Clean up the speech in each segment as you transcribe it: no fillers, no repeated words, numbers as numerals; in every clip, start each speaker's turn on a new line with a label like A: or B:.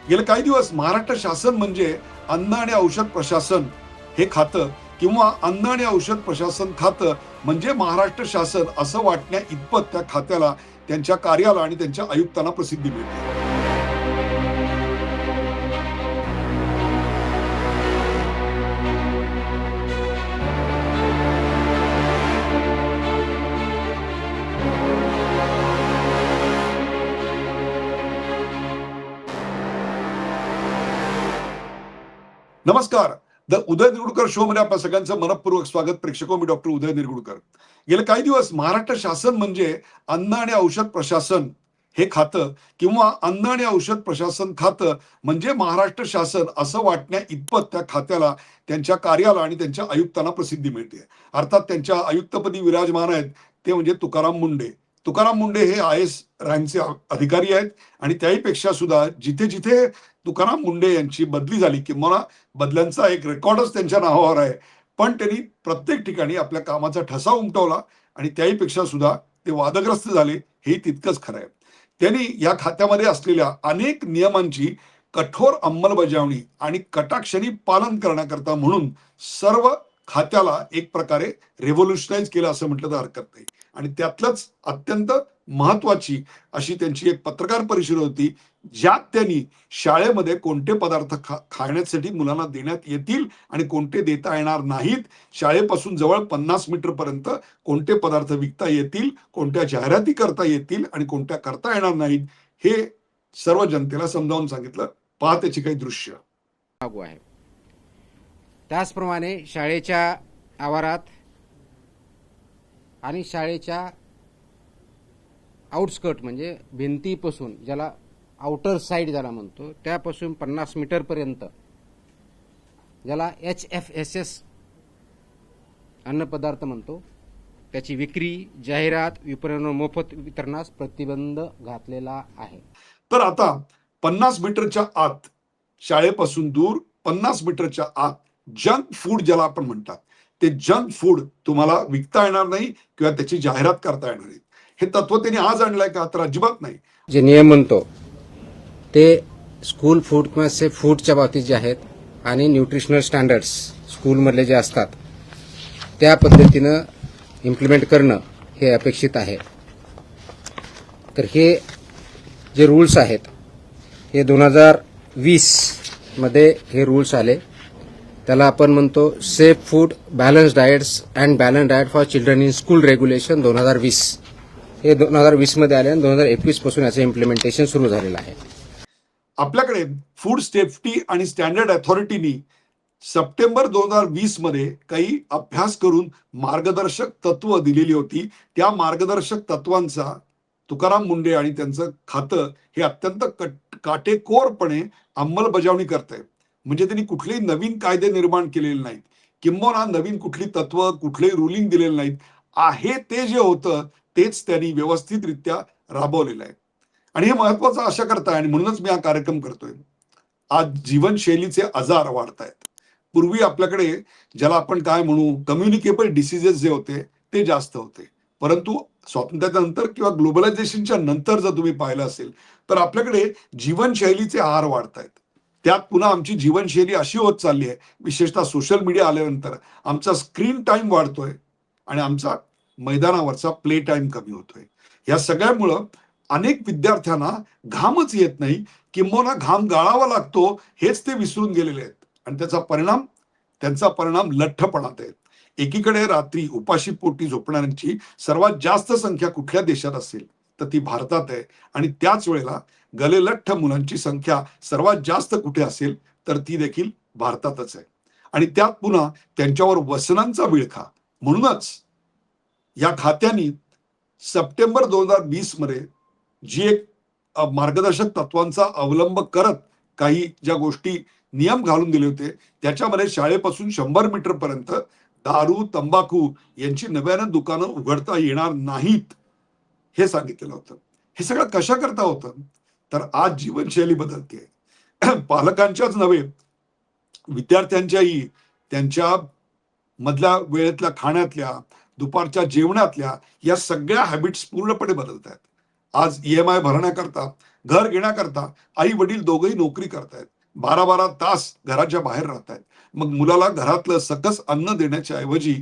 A: गेले काही दिवस महाराष्ट्र शासन म्हणजे अन्न आणि औषध प्रशासन हे खातं किंवा अन्न आणि औषध प्रशासन खातं म्हणजे महाराष्ट्र शासन असं वाटण्या इतपत त्या खात्याला, त्यांच्या कार्याला आणि त्यांच्या आयुक्तांना प्रसिद्धी मिळते. नमस्कार. द उदय निरगुडकर शो मध्ये आपल्या सगळ्यांचं मनपूर्वक स्वागत. प्रेक्षको, मी डॉक्टर उदय निरगुडकर. गेले काही दिवस महाराष्ट्र शासन म्हणजे अन्न आणि औषध प्रशासन हे खातं किंवा अन्न आणि औषध प्रशासन खातं म्हणजे महाराष्ट्र शासन असं वाटण्या इतपत त्या खात्याला, त्यांच्या कार्याला आणि त्यांच्या आयुक्तांना प्रसिद्धी मिळते. अर्थात त्यांच्या आयुक्तपदी विराजमान आहेत ते म्हणजे तुकाराम मुंडे. तुकाराम मुंडे हे आय-एस रँकचे अधिकारी आहेत आणि त्याहीपेक्षा सुद्धा जिथे जिथे तुकाराम मुंडे यांची बदली झाली किंवा बदल्यांचा एक रेकॉर्डच त्यांच्या नावावर आहे, पण त्यांनी प्रत्येक ठिकाणी आपल्या कामाचा ठसा उमटवला आणि त्याहीपेक्षा सुद्धा ते वादग्रस्त झाले, हे तितकंच खरं आहे. त्यांनी या खात्यामध्ये असलेल्या अनेक नियमांची कठोर अंमलबजावणी आणि कटाक्षाने पालन करण्याकरता म्हणून सर्व खात्याला एक प्रकारे रेव्होल्युशनाइज केलं असं म्हटलं तर हरकत नाही. आणि त्यातलंच अत्यंत महत्वाची अशी त्यांची एक पत्रकार परिषद होती, ज्यात त्यांनी शाळेमध्ये कोणते पदार्थ खाण्यासाठी मुलांना देण्यात येतील आणि कोणते देता येणार नाहीत, शाळेपासून जवळ 50 मीटर पर्यंत कोणते पदार्थ विकता येतील, कोणत्या जाहिराती करता येतील आणि कोणत्या करता येणार नाहीत, हे सर्व जनतेला समजावून सांगितलं. पहा त्याची काही दृश्य.
B: लागू आहे. त्याचप्रमाणे शाळेच्या आवारात आणि शाळेच्या आउटस्कर्ट म्हणजे भिंतीपासून, ज्याला आउटर साईड ज्याला म्हणतो, त्यापासून 50 मीटरपर्यंत, ज्याला HFSS अन्नपदार्थ म्हणतो, त्याची विक्री, जाहिरात, विपणन, मोफत वितरणास प्रतिबंध घातलेला आहे.
A: तर आता 50 मीटरच्या आत, शाळेपासून दूर 50 मीटरच्या आत जंक फूड ज्याला आपण म्हणतात, ते जंक फूड तुम्हाला विकता येणार नाही किंवा त्याची जाहिरात करता येणार नाही. हे तत्व त्यांनी आज आणलंय का? तर अजिबात नाही.
B: जे नियम म्हणतो ते स्कूल फूड किंवा सेफ फूडच्या बाबतीत जे आहेत आणि न्यूट्रिशनल स्टँडर्ड्स स्कूलमधले जे असतात त्या पद्धतीनं इम्प्लिमेंट करणं हे अपेक्षित आहे. तर हे जे रूल्स आहेत हे 2020 मध्ये हे रूल्स आले. त्याला आपण म्हणतो safe food balance diets and balance diet for children in school regulation 2020. हे 2020 मध्ये आले आणि 2021 पासून याचं इम्प्लिमेंटेशन सुरू झालेलं आहे.
A: आपल्याकडे फूड सेफ्टी आणि स्टँडर्ड अथॉरिटीनी सप्टेंबर 2020 मध्ये काही अभ्यास करून मार्गदर्शक तत्व दिलेली होती. त्या मार्गदर्शक तत्वांचा तुकाराम मुंडे आणि त्यांचं खातं हे अत्यंत काटेकोरपणे अंमलबजावणी करत आहे. म्हणजे त्यांनी कुठलेही नवीन कायदे निर्माण केलेले नाहीत, किंबहुना नवीन कुठली तत्व, कुठलेही रुलिंग दिलेले नाहीत. आहे ते जे होतं तेच त्यांनी व्यवस्थितरित्या राबवलेलं आहे. आणि हे महत्वाचं अशा करता आहे आणि म्हणूनच मी हा कार्यक्रम करतोय. आज जीवनशैलीचे आजार वाढत आहेत. पूर्वी आपल्याकडे ज्याला आपण काय म्हणू, कम्युनिकेबल डिसीजेस जे होते ते जास्त होते. परंतु स्वातंत्र्याच्या नंतर किंवा ग्लोबलायझेशनच्या नंतर जर तुम्ही पाहिलं असेल तर आपल्याकडे जीवनशैलीचे आहार वाढत आहेत. त्यात पुन्हा आमची जीवनशैली अशी होत चालली आहे, विशेषतः सोशल मीडिया आल्यानंतर आमचा स्क्रीन टाइम वाढतोय आणि आमचा मैदानावरचा प्ले टाइम कमी होतोय. या सगळ्यामुळं अनेक विद्यार्थ्यांना घामच येत नाही, किंबहुना घाम गाळावा लागतो हेच ते विसरून गेलेले आहेत. आणि त्यांचा परिणाम लठ्ठपणात आहे. एकीकडे रात्री उपाशी पोटी झोपणाऱ्यांची सर्वात जास्त संख्या कुठल्या देशात असेल तर ती भारतात आहे. आणि त्याच वेळेला गलेलठ्ठ मुलांची संख्या सर्वात जास्त कुठे असेल तर ती देखील भारतातच आहे. आणि त्यात पुन्हा त्यांच्यावर व्यसनांचा विळखा. म्हणूनच या खात्याने सप्टेंबर 2020 मध्ये जी एक मार्गदर्शक तत्वांचा अवलंब करत काही ज्या गोष्टी नियम घालून दिले होते, त्याच्यामध्ये शाळेपासून 100 मीटर पर्यंत दारू, तंबाखू यांची नव्यानं दुकानं उघडता येणार नाहीत हे सांगितलेलं होतं. हे सगळं कशा करता होतं? तर आज जीवनशैली बदलते. पालकांच्याच नव्हे, विद्यार्थ्यांच्याही त्यांच्या मधल्या वेळेतल्या खाण्यातल्या, दुपारच्या जेवणातल्या या सगळ्या हॅबिट्स पूर्णपणे बदलत आहेत. आज EMI भरण्याकरता घर घेण्याकरता आई वडील दोघंही नोकरी करतायत, 12-12 तास घराच्या बाहेर राहतायत. मग मुलाला घरातलं सकस अन्न देण्याच्या ऐवजी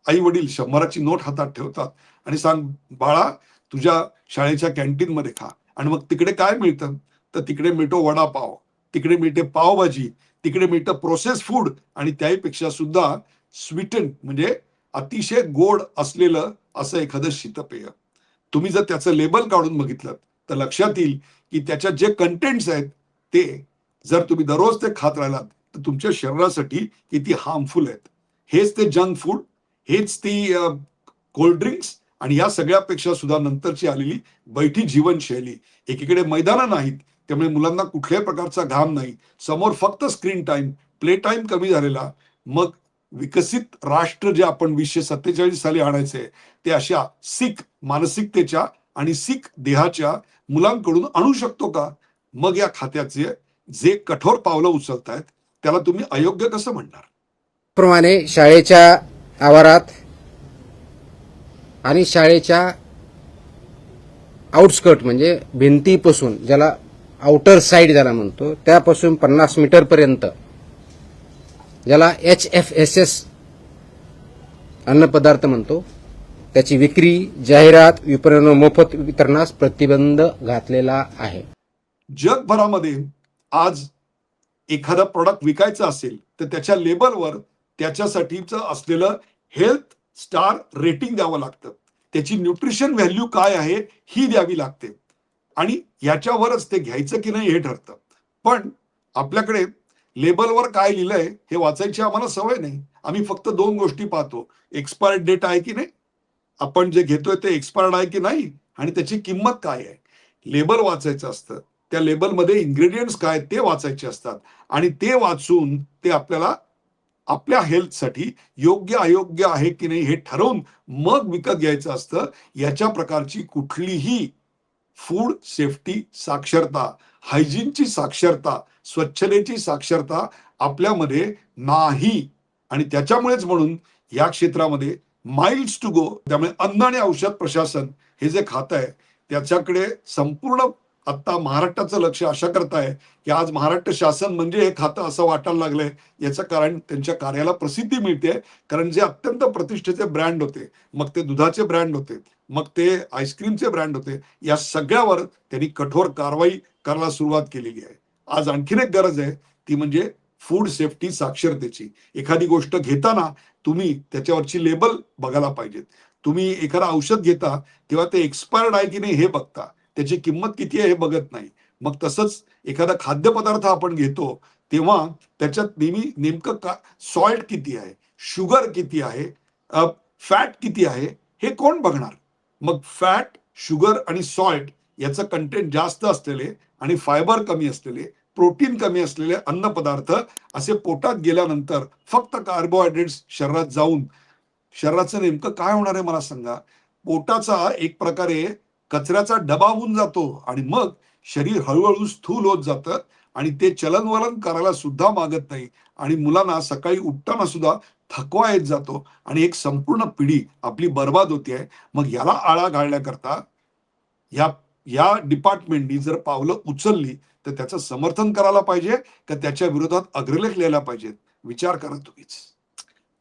A: आई वडील 100ची नोट हातात ठेवतात आणि सांग, बाळा तुझ्या शाळेच्या कॅन्टीनमध्ये खा. आणि मग तिकडे काय मिळतं? तर तिकडे मिळतो वडापाव, तिकडे मिळते पावभाजी, तिकडे मिळतं प्रोसेस फूड आणि त्याहीपेक्षा सुद्धा स्वीटन म्हणजे अतिशय गोड असलेलं असं एखादं शीतपेय. तुम्ही जर त्याचं लेबल काढून बघितलं तर लक्षात येईल की त्याच्यात जे कंटेंट्स आहेत ते जर तुम्ही दररोज ते खात राहिलात तर तुमच्या शरीरासाठी किती हार्मफुल आहेत. हेच ते जंक फूड, हेच ती कोल्ड ड्रिंक्स आणि या सगळ्यापेक्षा सुद्धा नंतरची आलेली बैठी जीवनशैली. एकीकडे मैदानं नाहीत, त्यामुळे मुलांना कुठल्याही प्रकारचा घाम नाही, समोर फक्त स्क्रीन टाइम, प्ले टाइम कमी झालेला. मग विकसित राष्ट्र जे आपण 2047 साली आणायचे ते अशा सिख मानसिकतेच्या आणि सिख देहाच्या मुलांकडून आणू शकतो का? मग या खात्याचे जे कठोर पावलं उचलतायत त्याला तुम्ही अयोग्य कसं म्हणणार?
B: प्रमाणे शाळेच्या आवारात आणि शाळेच्या आउटस्कर्ट म्हणजे भिंतीपासून, ज्याला आउटर साइड ज्याला म्हणतो, त्यापासून 50 मीटरपर्यंत ज्याला HFSS अन्नपदार्थ म्हणतो, त्याची विक्री, जाहिरात, विपणन व मोफत वितरणास प्रतिबंध घातलेला आहे.
A: जगभरामध्ये आज एखादा प्रोडक्ट विकायचा असेल तर त्याच्या लेबलवर त्याच्यासाठीचं असलेलं हेल्थ स्टार रेटिंग द्यावं लागतं. त्याची न्यूट्रिशन व्हॅल्यू काय आहे ही द्यावी लागते आणि याच्यावरच ते घ्यायचं की नाही हे ठरतं. पण आपल्याकडे लेबलवर काय लिहिलंय हे वाचायची आम्हाला सवय नाही. आम्ही फक्त 2 गोष्टी पाहतो, एक्सपायर्ड डेट आहे की नाही, आपण जे घेतोय ते एक्सपायर्ड आहे की नाही आणि त्याची किंमत काय आहे. लेबल वाचायचं असतं, त्या लेबलमध्ये इन्ग्रेडियंट्स काय ते वाचायचे असतात आणि ते वाचून ते आपल्याला आपल्या हेल्थसाठी योग्य अयोग्य आहे की नाही हे ठरवून मग विकत घ्यायचं असतं. याच्या प्रकारची कुठलीही फूड सेफ्टी साक्षरता, हायजीनची साक्षरता, स्वच्छतेची साक्षरता आपल्यामध्ये नाही आणि त्याच्यामुळेच म्हणून या क्षेत्रामध्ये माइल्स टू गो. त्यामुळे अन्न आणि औषध प्रशासन हे जे खातं आहे त्याच्याकडे संपूर्ण आता महाराष्ट्राचं लक्ष अशा करता आहे की आज महाराष्ट्र शासन म्हणजे हे खातं असं वाटायला लागलंय. याचं कारण त्यांच्या कार्याला प्रसिद्धी मिळते, कारण जे अत्यंत प्रतिष्ठेचे ब्रँड होते, मग ते दुधाचे ब्रँड होते, मग ते आईस्क्रीमचे ब्रँड होते, या सगळ्यावर त्यांनी कठोर कारवाई करायला सुरुवात केलेली आहे. आज आणखीन एक गरज आहे ती म्हणजे फूड सेफ्टी साक्षरतेची. एखादी गोष्ट घेताना तुम्ही त्याच्यावरची लेबल बघायला पाहिजेत. तुम्ही एखादं औषध घेता तेव्हा ते एक्सपायर्ड आहे की नाही हे बघता, त्याची किंमत किती आहे हे बघत नाही. मग तसंच एखादा खाद्यपदार्थ आपण घेतो तेव्हा त्याच्यात नेमकं का सॉल्ट किती आहे, शुगर किती आहे, फॅट किती आहे हे कोण बघणार? मग फॅट, शुगर आणि सॉल्ट याचं कंटेंट जास्त असलेले आणि फायबर कमी असलेले, प्रोटीन कमी असलेले अन्नपदार्थ असे पोटात गेल्यानंतर फक्त कार्बोहायड्रेट्स शरीरात जाऊन शरीराचं नेमकं काय होणार आहे मला सांगा? पोटाचा एक प्रकारे कचऱ्याचा डबा होऊन जातो आणि मग शरीर हळूहळू स्थूल होत जातं आणि ते चलनवलन करायला सुद्धा मागत नाही आणि मुलांना सकाळी उठताना सुद्धा थकवा येत जातो आणि एक संपूर्ण पिढी आपली बर्बाद होते आहे. मग याला आळा घालण्याकरता या या डिपार्टमेंटनी जर पावलं उचलली तर त्याचं समर्थन करायला पाहिजे का त्याच्या विरोधात अग्रलेख लिहायला पाहिजेत? विचार करा तुम्हीच.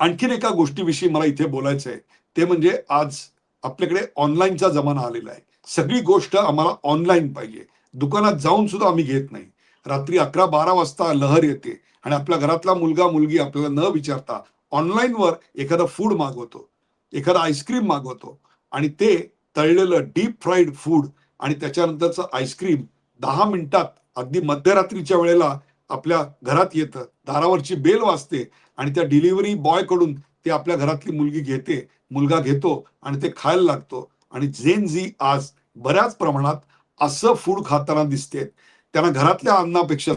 A: आणखीन एका गोष्टीविषयी मला इथे बोलायचं आहे, ते म्हणजे आज आपल्याकडे ऑनलाईनचा जमाना आलेला आहे. सगळी गोष्ट आम्हाला ऑनलाईन पाहिजे. दुकानात जाऊन सुद्धा आम्ही घेत नाही. रात्री 11-12 वाजता लहर येते आणि आपल्या घरातला मुलगा मुलगी आपल्याला न विचारता ऑनलाईनवर एखादं फूड मागवतो, एखादं आईस्क्रीम मागवतो आणि ते तळलेलं डीप फ्राईड फूड आणि त्याच्यानंतरचं आईस्क्रीम 10 मिनिटात अगदी मध्यरात्रीच्या वेळेला आपल्या घरात येतं, दारावरची बेल वाजते आणि त्या डिलिव्हरी बॉय कडून ते आपल्या घरातली मुलगी घेते, मुलगा घेतो आणि ते खायला लागतो आणि झेन झी आज बऱ्याच प्रमाणात असं फूड खाताना दिसते. त्यांना घरातल्या अन्नापेक्षा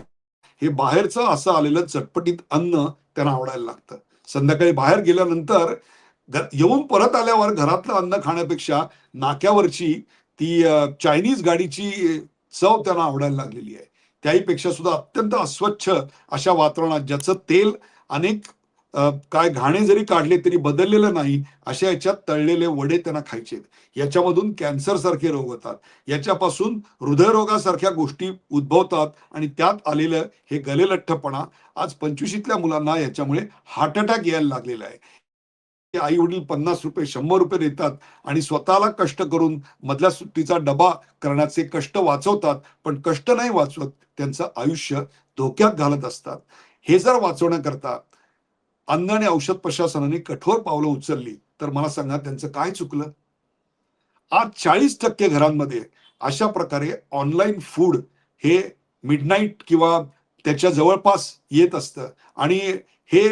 A: हे बाहेरचं असं आलेलं चटपटीत अन्न त्यांना आवडायला लागतं. संध्याकाळी बाहेर गेल्यानंतर येऊन परत आल्यावर घरातलं अन्न खाण्यापेक्षा नाक्यावरची ती चायनीज गाडीची चव त्यांना आवडायला लागलेली आहे. त्याहीपेक्षा सुद्धा अत्यंत अस्वच्छ अशा वातावरणात ज्याचं तेल अनेक काय घाणे जरी काढले तरी बदललेलं नाही अशा याच्यात तळलेले वडे त्यांना खायचे. याच्यामधून कॅन्सर सारखे रोग होतात, याच्यापासून हृदयरोगासारख्या गोष्टी उद्भवतात आणि त्यात आलेलं हे गलेलठ्ठपणा आज 25ल्या मुलांना याच्यामुळे हार्ट अटॅक यायला लागलेला आहे. आई वडील ₹50 ₹100 देतात आणि स्वतःला कष्ट करून मधल्या सुट्टीचा डबा करण्याचे कष्ट वाचवतात, पण कष्ट नाही वाचवत, त्यांचं आयुष्य धोक्यात घालत असतात. हे जर वाचवण्याकरता अन्न आणि औषध प्रशासनाने कठोर पावलं उचलली तर मला सांगा त्यांचं काय चुकलं. आज 40% घरांमध्ये अशा प्रकारे ऑनलाईन फूड हे मिडनाईट किंवा त्याच्या जवळपास येत असतं आणि हे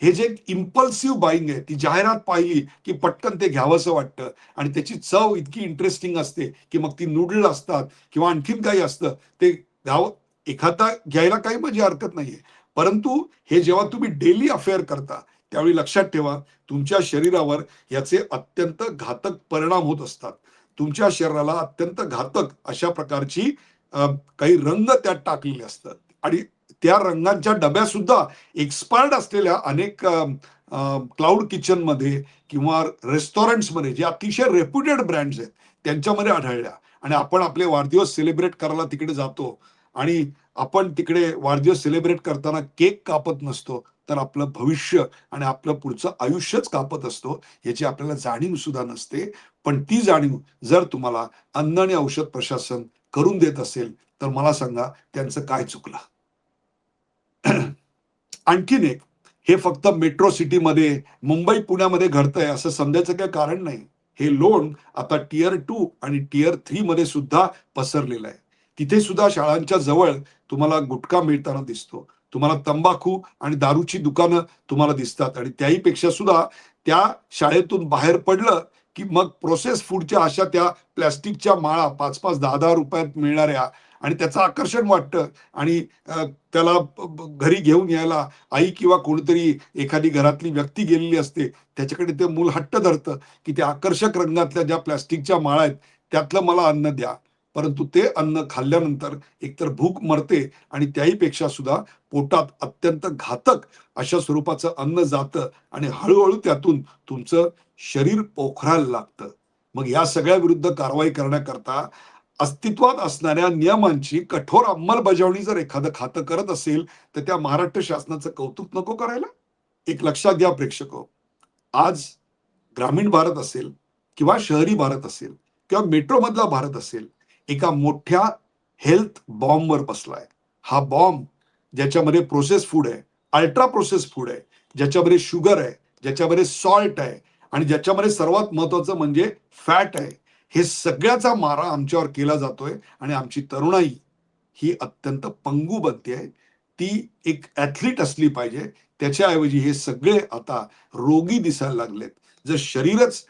A: हे जे इम्पल्सिव्ह बाईंग आहे, ती जाहिरात पाहिली की पटकन ते घ्यावंसं वाटतं आणि त्याची चव इतकी इंटरेस्टिंग असते की मग ती नूडल असतात किंवा आणखीन काही असतं ते घ्यावं. एखादा घ्यायला काही म्हणजे हरकत नाहीये, परंतु हे जेव्हा तुम्ही डेली अफेअर करता त्यावेळी लक्षात ठेवा तुमच्या शरीरावर याचे अत्यंत घातक परिणाम होत असतात. तुमच्या शरीराला अत्यंत घातक अशा प्रकारची काही रंग त्यात टाकलेले असतात आणि त्या रंगांच्या डब्या सुद्धा एक्सपायर्ड असलेल्या अनेक क्लाउड किचनमध्ये किंवा रेस्टॉरंट्समध्ये जे अतिशय रेप्युटेड ब्रँड्स आहेत त्यांच्यामध्ये आढळल्या आणि आपण आपले वाढदिवस सेलिब्रेट करायला तिकडे जातो आणि आपण तिकडे वाढदिवस सेलिब्रेट करताना केक कापत नसतो, तर आपलं भविष्य आणि आपलं पुढचं आयुष्यच कापत असतो याची आपल्याला जाणीव सुद्धा नसते. पण ती जाणीव जर तुम्हाला अन्न आणि औषध प्रशासन करून देत असेल तर मला सांगा त्यांचं काय चुकलं. आणखीन एक, हे फक्त मेट्रो सिटीमध्ये मुंबई पुण्यामध्ये घडतंय असं समजायचं काही कारण नाही. हे लोण आता टियर 2 आणि टियर 3 मध्ये सुद्धा पसरलेलं आहे. तिथे सुद्धा शाळांच्या जवळ तुम्हाला गुटखा मिळताना दिसतो. तुम्हाला तंबाखू आणि दारूची दुकानं तुम्हाला दिसतात आणि त्याही पेक्षा सुद्धा त्या शाळेतून बाहेर पडलं की मग प्रोसेस फूडच्या अशा त्या प्लास्टिकच्या माळा 5-5, 10-10 रुपयात मिळणाऱ्या आणि त्याचं आकर्षण वाटतं आणि त्याला घरी घेऊन यायला आई किंवा कोणीतरी एखादी घरातली व्यक्ती गेलेली असते, त्याच्याकडे ते मूल हट्ट धरतं की त्या आकर्षक रंगातल्या ज्या प्लास्टिकच्या माळा आहेत त्यातलं मला अन्न द्या. परंतु ते अन्न खाल्ल्यानंतर एकतर भूक मरते आणि त्याही पेक्षा सुद्धा पोटात अत्यंत घातक अशा स्वरूपाचं अन्न जातं आणि हळूहळू त्यातून तुमचं शरीर पोखरायला लागतं. मग या सगळ्या विरुद्ध कारवाई करण्याकरता अस्तित्वात असणाऱ्या नियमांची कठोर अंमलबजावणी जर एखादं खातं करत असेल तर त्या महाराष्ट्र शासनाचं कौतुक नको करायला. एक लक्षात घ्या प्रेक्षको, आज ग्रामीण भारत असेल किंवा शहरी भारत असेल किंवा मेट्रो मधला भारत असेल, एका मोठ्या हेल्थ बॉम्बवर बसलाय. हा बॉम्ब ज्याच्यामध्ये प्रोसेस फूड आहे, अल्ट्रा प्रोसेस फूड आहे, ज्याच्यामध्ये शुगर आहे, ज्याच्यामध्ये सॉल्ट आहे आणि ज्याच्यामध्ये सर्वात महत्वाचं म्हणजे फॅट आहे. हे सगळ्याचा मारा आमच्यावर केला जातोय आणि आमची तरुणाई ही अत्यंत पंगू बनते आहे. ती एक ॲथलीट असली पाहिजे, त्याच्याऐवजी हे सगळे आता रोगी दिसायला लागलेत. जर शरीरच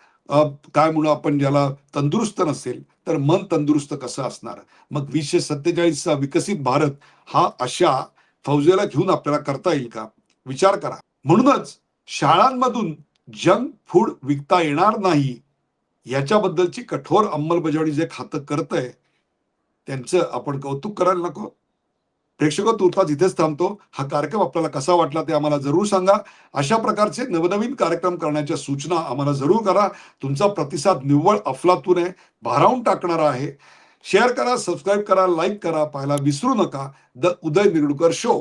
A: काय म्हणू आपण ज्याला तंदुरुस्त नसेल तर मन तंदुरुस्त कसं असणार. मग 2047चा विकसित भारत हा अशा फौजेला घेऊन आपल्याला करता येईल का. विचार करा. म्हणूनच शाळांमधून जंक फूड विकता येणार नाही याच्याबद्दलची कठोर अंमलबजावणी जे खातं करतंय त्यांचं आपण कौतुक करायला नको. प्रेक्षक तुर्तास इथेच थांबतो. हा कार्यक्रम आपल्याला कसा वाटला ते आम्हाला जरूर सांगा. अशा प्रकारचे नवनवीन कार्यक्रम करण्याच्या सूचना आम्हाला जरूर करा. तुमचा प्रतिसाद निव्वळ अफलातून आहे, भारावून टाकणारा आहे. शेअर करा, सबस्क्राईब करा, लाईक करा, पाहायला विसरू नका द उदय निरगुडकर शो.